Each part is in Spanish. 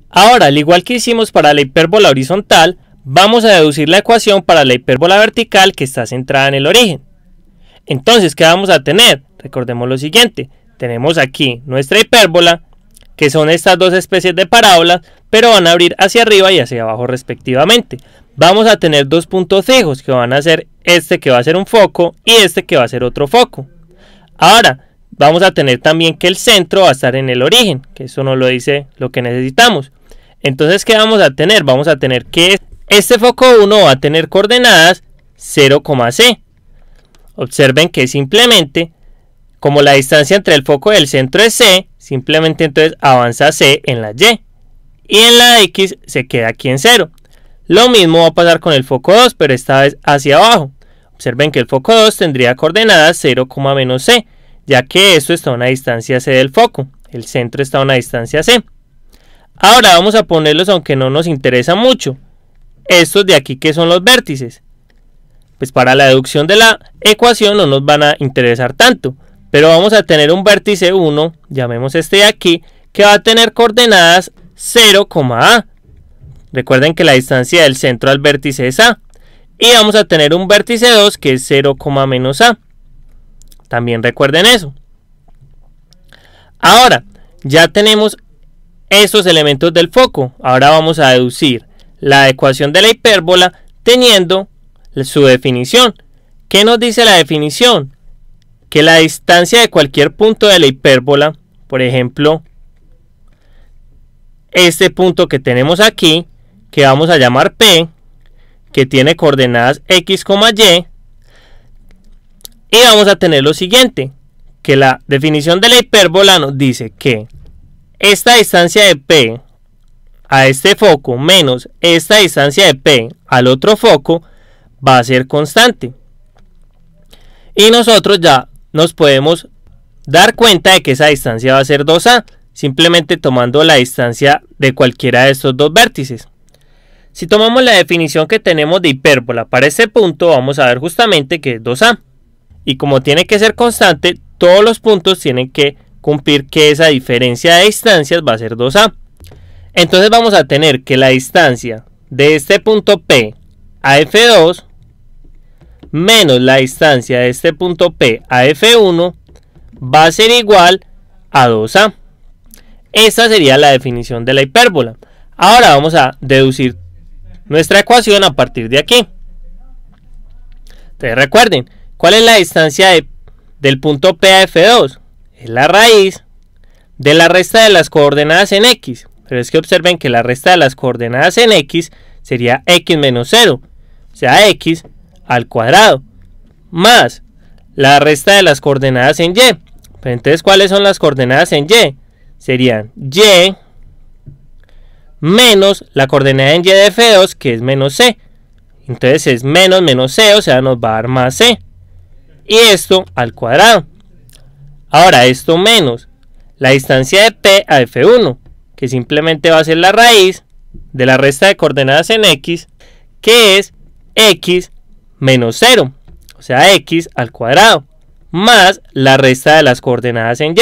Ahora, al igual que hicimos para la hipérbola horizontal, vamos a deducir la ecuación para la hipérbola vertical que está centrada en el origen. Entonces, ¿qué vamos a tener? Recordemos lo siguiente. Tenemos aquí nuestra hipérbola, que son estas dos especies de parábolas, pero van a abrir hacia arriba y hacia abajo respectivamente. Vamos a tener dos puntos fijos, que van a ser este que va a ser un foco y este que va a ser otro foco. Ahora, vamos a tener también que el centro va a estar en el origen, que eso nos lo dice lo que necesitamos. Entonces, ¿qué vamos a tener? Vamos a tener que este foco 1 va a tener coordenadas 0,c. Observen que simplemente, como la distancia entre el foco y el centro es c, simplemente entonces avanza c en la y. Y en la x se queda aquí en 0. Lo mismo va a pasar con el foco 2, pero esta vez hacia abajo. Observen que el foco 2 tendría coordenadas 0, menos c, ya que esto está a una distancia c del foco. El centro está a una distancia c. Ahora vamos a ponerlos aunque no nos interesa mucho. Estos de aquí que son los vértices. Pues para la deducción de la ecuación no nos van a interesar tanto. Pero vamos a tener un vértice 1, llamemos este de aquí, que va a tener coordenadas 0, a. Recuerden que la distancia del centro al vértice es a. Y vamos a tener un vértice 2 que es 0, menos a. También recuerden eso. Ahora, ya tenemos esos elementos del foco. Ahora vamos a deducir la ecuación de la hipérbola teniendo su definición. ¿Qué nos dice la definición? Que la distancia de cualquier punto de la hipérbola, por ejemplo, este punto que tenemos aquí, que vamos a llamar P, que tiene coordenadas x, y, y vamos a tener lo siguiente, que la definición de la hipérbola nos dice que esta distancia de P a este foco menos esta distancia de P al otro foco va a ser constante. Y nosotros ya nos podemos dar cuenta de que esa distancia va a ser 2a, simplemente tomando la distancia de cualquiera de estos dos vértices. Si tomamos la definición que tenemos de hipérbola para este punto, vamos a ver justamente que es 2a. Y como tiene que ser constante, todos los puntos tienen que cumplir que esa diferencia de distancias va a ser 2a. Entonces vamos a tener que la distancia de este punto P a F2 menos la distancia de este punto P a F1 va a ser igual a 2a. Esta sería la definición de la hipérbola. Ahora vamos a deducir nuestra ecuación a partir de aquí. Entonces recuerden, ¿cuál es la distancia del punto P a F2? Es la raíz de la resta de las coordenadas en x. Pero es que observen que la resta de las coordenadas en x sería x menos 0. O sea, x al cuadrado. Más la resta de las coordenadas en y. Pero entonces, ¿cuáles son las coordenadas en y? Serían y menos la coordenada en y de F2, que es menos c. Entonces es menos c, o sea, nos va a dar más c. Y esto al cuadrado. Ahora, esto menos la distancia de P a F1, que simplemente va a ser la raíz de la resta de coordenadas en x, que es x menos 0, o sea, x al cuadrado, más la resta de las coordenadas en y,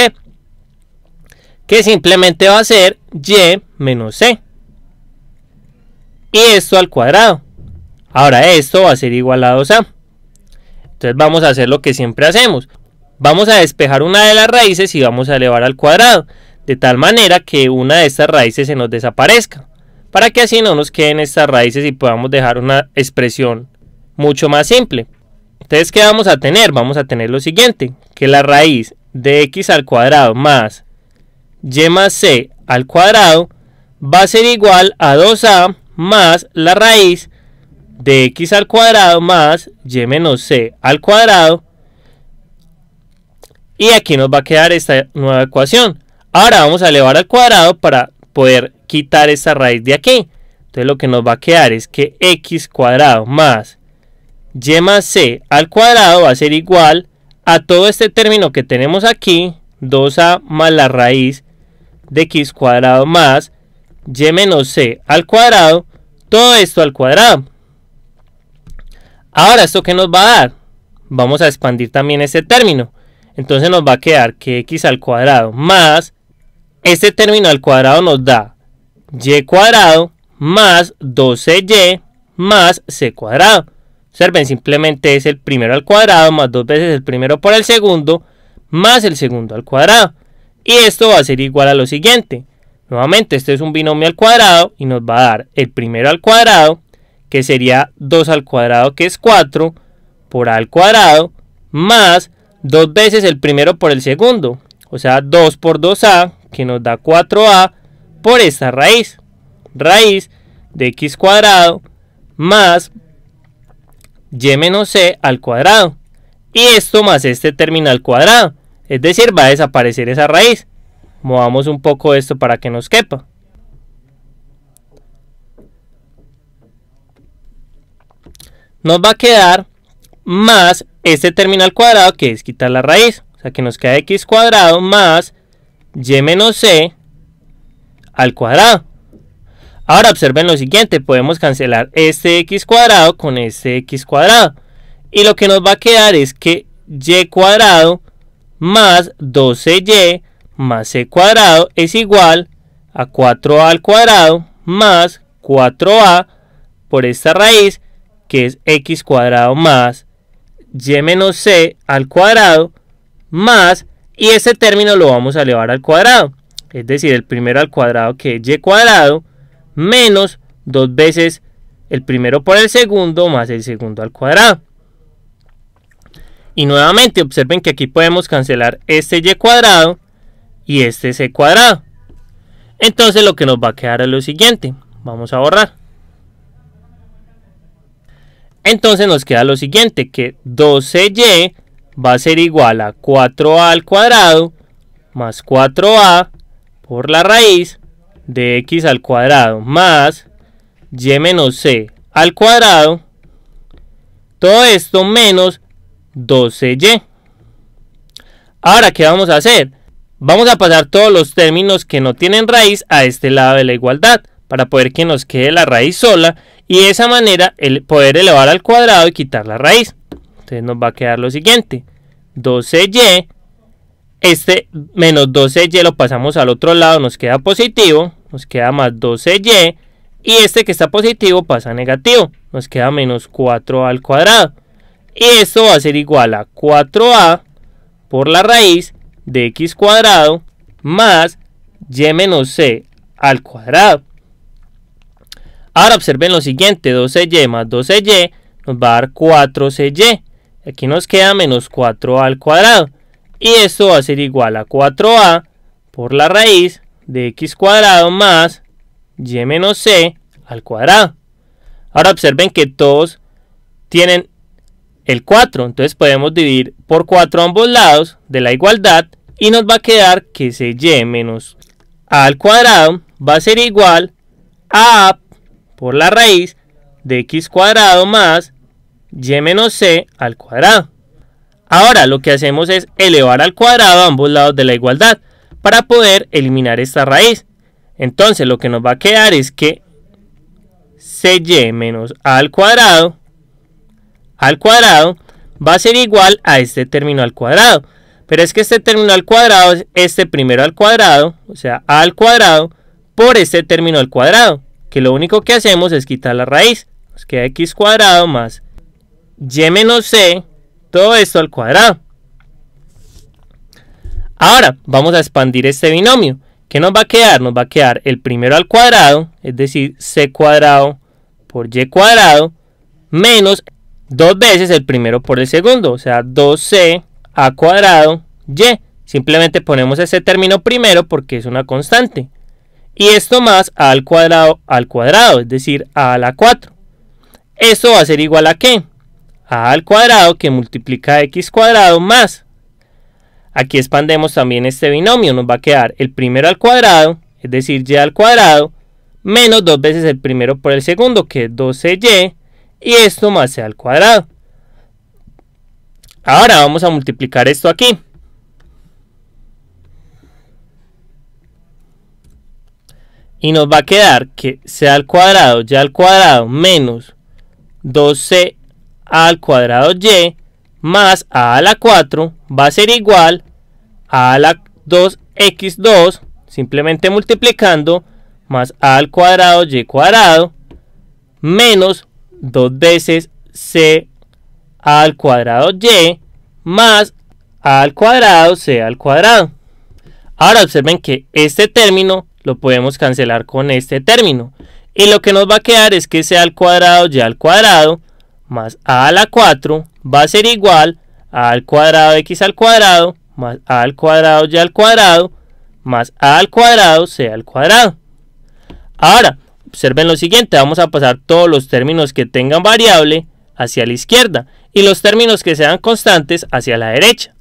que simplemente va a ser y menos c. Y esto al cuadrado. Ahora esto va a ser igual a 2a. Entonces vamos a hacer lo que siempre hacemos. Vamos a despejar una de las raíces y vamos a elevar al cuadrado, de tal manera que una de estas raíces se nos desaparezca, para que así no nos queden estas raíces y podamos dejar una expresión mucho más simple. Entonces, ¿qué vamos a tener? Vamos a tener lo siguiente, que la raíz de x al cuadrado más y más c al cuadrado va a ser igual a 2a más la raíz de x al cuadrado más y menos c al cuadrado. Y aquí nos va a quedar esta nueva ecuación. Ahora vamos a elevar al cuadrado para poder quitar esta raíz de aquí. Entonces lo que nos va a quedar es que x cuadrado más y más c al cuadrado va a ser igual a todo este término que tenemos aquí, 2a más la raíz de x cuadrado más y menos c al cuadrado, todo esto al cuadrado. Ahora, ¿esto qué nos va a dar? Vamos a expandir también este término. Entonces nos va a quedar que x al cuadrado más este término al cuadrado nos da y cuadrado más 12y más c cuadrado. Observen, simplemente es el primero al cuadrado más 2 veces el primero por el segundo más el segundo al cuadrado. Y esto va a ser igual a lo siguiente. Nuevamente, este es un binomio al cuadrado y nos va a dar el primero al cuadrado, que sería 2 al cuadrado, que es 4, por a al cuadrado, más 2 veces el primero por el segundo, o sea, 2 por 2a, que nos da 4a, por esta raíz. Raíz de x cuadrado más y menos c al cuadrado. Y esto más este término al cuadrado. Es decir, va a desaparecer esa raíz. Movamos un poco esto para que nos quepa. Nos va a quedar más este término al cuadrado, que es quitar la raíz. O sea que nos queda x cuadrado más y menos c al cuadrado. Ahora observen lo siguiente, podemos cancelar este x cuadrado con este x cuadrado. Y lo que nos va a quedar es que y cuadrado más 12y más c cuadrado es igual a 4a al cuadrado más 4a por esta raíz, que es x cuadrado más y menos c al cuadrado más, y este término lo vamos a elevar al cuadrado. Es decir, el primero al cuadrado, que es y cuadrado, menos 2 veces el primero por el segundo más el segundo al cuadrado. Y nuevamente observen que aquí podemos cancelar este y cuadrado y este c cuadrado. Entonces lo que nos va a quedar es lo siguiente. Vamos a borrar. Entonces nos queda lo siguiente, que 12y va a ser igual a 4a al cuadrado más 4a por la raíz de x al cuadrado más y menos c al cuadrado, todo esto menos 12y. Ahora, ¿qué vamos a hacer? Vamos a pasar todos los términos que no tienen raíz a este lado de la igualdad, para poder que nos quede la raíz sola, y de esa manera poder elevar al cuadrado y quitar la raíz. Entonces nos va a quedar lo siguiente, 12y, este menos 12y lo pasamos al otro lado, nos queda positivo, nos queda más 12y, y este que está positivo pasa a negativo, nos queda menos 4a al cuadrado. Y esto va a ser igual a 4a por la raíz de x cuadrado más y menos c al cuadrado. Ahora observen lo siguiente, 12y más 12y nos va a dar 4cy. Aquí nos queda menos 4a al cuadrado. Y esto va a ser igual a 4a por la raíz de x cuadrado más y menos c al cuadrado. Ahora observen que todos tienen el 4, entonces podemos dividir por 4 ambos lados de la igualdad y nos va a quedar que cy menos a al cuadrado va a ser igual a a por la raíz de x cuadrado más y menos c al cuadrado. Ahora lo que hacemos es elevar al cuadrado a ambos lados de la igualdad para poder eliminar esta raíz. Entonces lo que nos va a quedar es que cy menos a al cuadrado va a ser igual a este término al cuadrado. Pero es que este término al cuadrado es este primero al cuadrado, o sea, a al cuadrado, por este término al cuadrado, que lo único que hacemos es quitar la raíz. Nos queda x cuadrado más y menos c, todo esto al cuadrado. Ahora vamos a expandir este binomio. ¿Qué nos va a quedar? Nos va a quedar el primero al cuadrado, es decir, c cuadrado por y cuadrado, menos 2 veces el primero por el segundo, o sea, 2c a cuadrado y. Simplemente ponemos ese término primero porque es una constante. Y esto más a al cuadrado, es decir, a la 4. Esto va a ser igual a ¿qué? A al cuadrado, que multiplica x cuadrado más. Aquí expandemos también este binomio, nos va a quedar el primero al cuadrado, es decir, y al cuadrado, menos 2 veces el primero por el segundo, que es 12y, y esto más c al cuadrado. Ahora vamos a multiplicar esto aquí. Y nos va a quedar que c al cuadrado y al cuadrado menos 2c al cuadrado y más a la 4 va a ser igual a la 2x2, simplemente multiplicando, más a al cuadrado y cuadrado menos 2 veces c al cuadrado y más a al cuadrado c al cuadrado. Ahora observen que este término lo podemos cancelar con este término y lo que nos va a quedar es que c al cuadrado y al cuadrado más a la 4 va a ser igual a al cuadrado de x al cuadrado más a al cuadrado y al cuadrado más a al cuadrado c al cuadrado. Ahora observen lo siguiente, vamos a pasar todos los términos que tengan variable hacia la izquierda y los términos que sean constantes hacia la derecha.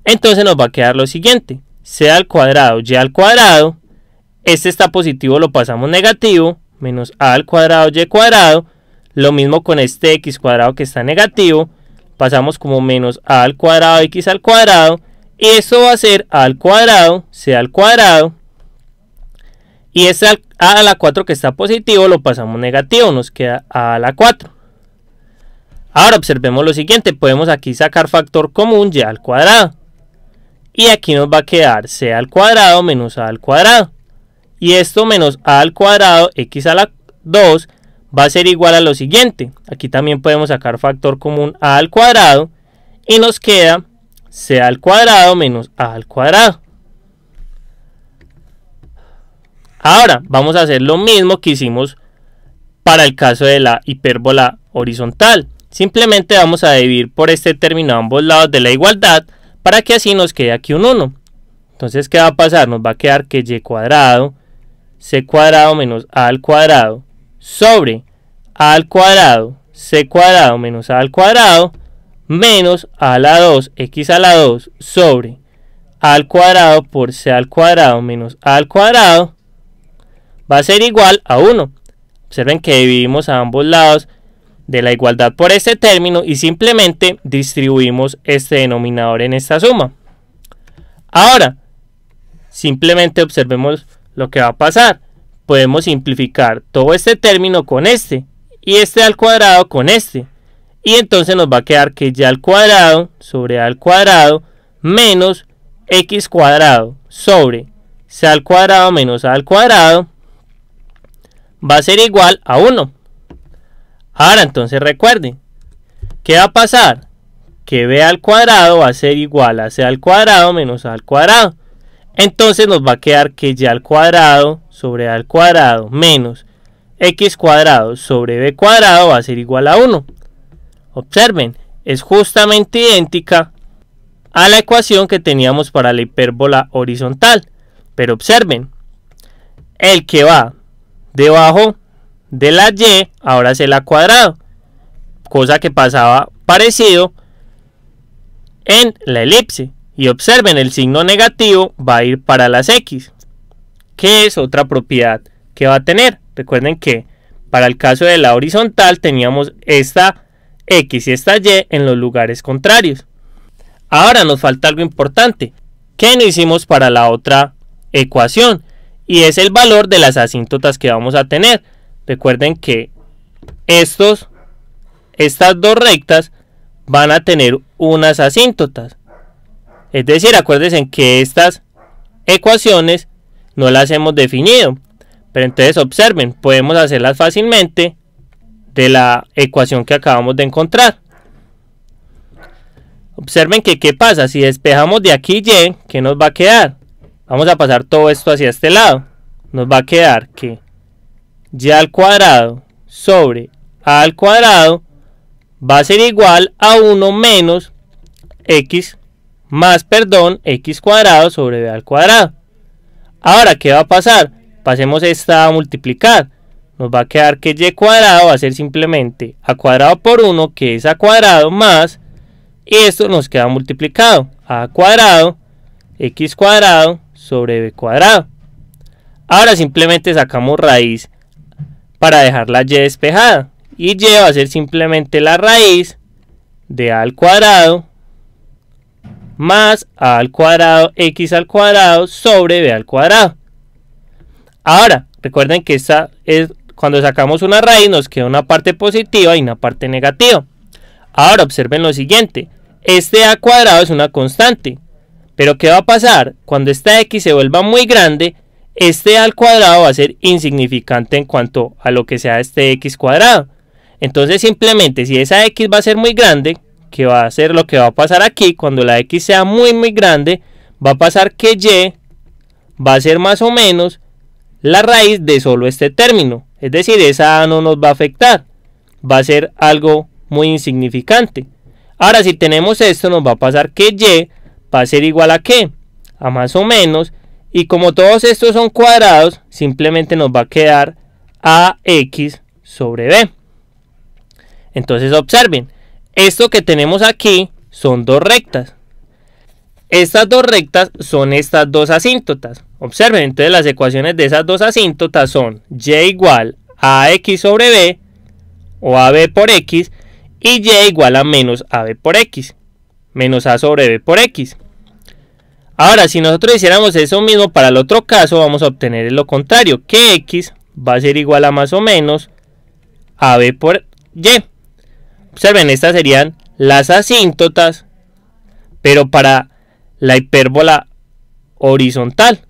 Entonces nos va a quedar lo siguiente, c al cuadrado y al cuadrado, este está positivo, lo pasamos negativo, menos a al cuadrado y cuadrado, lo mismo con este x cuadrado que está negativo, pasamos como menos a al cuadrado x al cuadrado, y esto va a ser a al cuadrado, c al cuadrado, y este a a la 4 que está positivo lo pasamos negativo, nos queda a la 4. Ahora observemos lo siguiente, podemos aquí sacar factor común y al cuadrado. Y aquí nos va a quedar c al cuadrado menos a al cuadrado. Y esto menos a al cuadrado x a la 2 va a ser igual a lo siguiente. Aquí también podemos sacar factor común a al cuadrado. Y nos queda c al cuadrado menos a al cuadrado. Ahora vamos a hacer lo mismo que hicimos para el caso de la hipérbola horizontal. Simplemente vamos a dividir por este término a ambos lados de la igualdad para que así nos quede aquí un 1. Entonces, ¿qué va a pasar? Nos va a quedar que y cuadrado, c cuadrado menos a al cuadrado sobre a al cuadrado, c cuadrado menos a al cuadrado menos a la 2, x a la 2 sobre a al cuadrado por c al cuadrado menos a al cuadrado va a ser igual a 1. Observen que dividimos a ambos lados de la igualdad por este término y simplemente distribuimos este denominador en esta suma. Ahora, simplemente observemos lo que va a pasar. Podemos simplificar todo este término con este y este al cuadrado con este. Y entonces nos va a quedar que y al cuadrado sobre a al cuadrado menos x cuadrado sobre c al cuadrado menos a al cuadrado va a ser igual a 1. Ahora entonces recuerden, ¿qué va a pasar? Que b al cuadrado va a ser igual a c al cuadrado menos a al cuadrado. Entonces nos va a quedar que y al cuadrado sobre a al cuadrado menos x cuadrado sobre b cuadrado va a ser igual a 1. Observen, es justamente idéntica a la ecuación que teníamos para la hipérbola horizontal. Pero observen, el que va debajo de la y ahora es el a cuadrado, cosa que pasaba parecido en la elipse. Y observen, el signo negativo va a ir para las x, que es otra propiedad que va a tener. Recuerden que para el caso de la horizontal teníamos esta x y esta y en los lugares contrarios. Ahora nos falta algo importante que no hicimos para la otra ecuación, y es el valor de las asíntotas que vamos a tener. Recuerden que estas dos rectas van a tener unas asíntotas. Es decir, acuérdense que estas ecuaciones no las hemos definido. Pero entonces observen, podemos hacerlas fácilmente de la ecuación que acabamos de encontrar. Observen que qué pasa si despejamos de aquí y, ¿qué nos va a quedar? Vamos a pasar todo esto hacia este lado. Nos va a quedar que y al cuadrado sobre a al cuadrado va a ser igual a 1 menos x x cuadrado sobre b al cuadrado. Ahora, ¿qué va a pasar? Pasemos esta a multiplicar. Nos va a quedar que y cuadrado va a ser simplemente a cuadrado por 1, que es a cuadrado más, y esto nos queda multiplicado, a cuadrado x cuadrado sobre b cuadrado. Ahora simplemente sacamos raíz para dejar la y despejada, y y va a ser simplemente la raíz de a al cuadrado más a al cuadrado x al cuadrado sobre b al cuadrado. Ahora recuerden que esta es cuando sacamos una raíz, nos queda una parte positiva y una parte negativa. Ahora observen lo siguiente, este a cuadrado es una constante, pero ¿qué va a pasar? Cuando esta x se vuelva muy grande, este a al cuadrado va a ser insignificante en cuanto a lo que sea este x cuadrado. Entonces simplemente si esa x va a ser muy grande, que va a ser lo que va a pasar aquí, cuando la x sea muy grande, va a pasar que y va a ser más o menos la raíz de solo este término. Es decir, esa a no nos va a afectar, va a ser algo muy insignificante. Ahora si tenemos esto, nos va a pasar que y va a ser igual a ¿qué? A más o menos, y como todos estos son cuadrados, simplemente nos va a quedar ax sobre b. Entonces observen, esto que tenemos aquí son dos rectas. Estas dos rectas son estas dos asíntotas. Observen, entonces las ecuaciones de esas dos asíntotas son y igual a ax sobre b, o ab por x, y y igual a menos ab por x, menos a sobre b por x. Ahora, si nosotros hiciéramos eso mismo para el otro caso, vamos a obtener lo contrario, que x va a ser igual a más o menos ab por y. Observen, estas serían las asíntotas, pero para la hipérbola horizontal.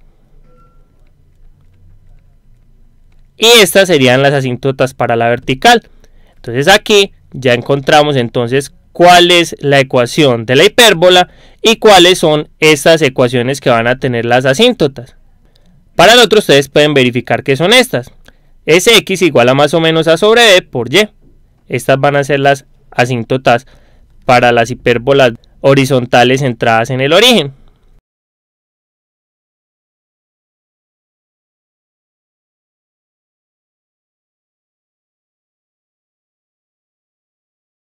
Y estas serían las asíntotas para la vertical. Entonces aquí ya encontramos entonces cuál es la ecuación de la hipérbola y cuáles son estas ecuaciones que van a tener las asíntotas. Para el otro ustedes pueden verificar que son estas. Es x igual a más o menos a sobre b por y. Estas van a ser las asíntotas para las hipérbolas horizontales centradas en el origen.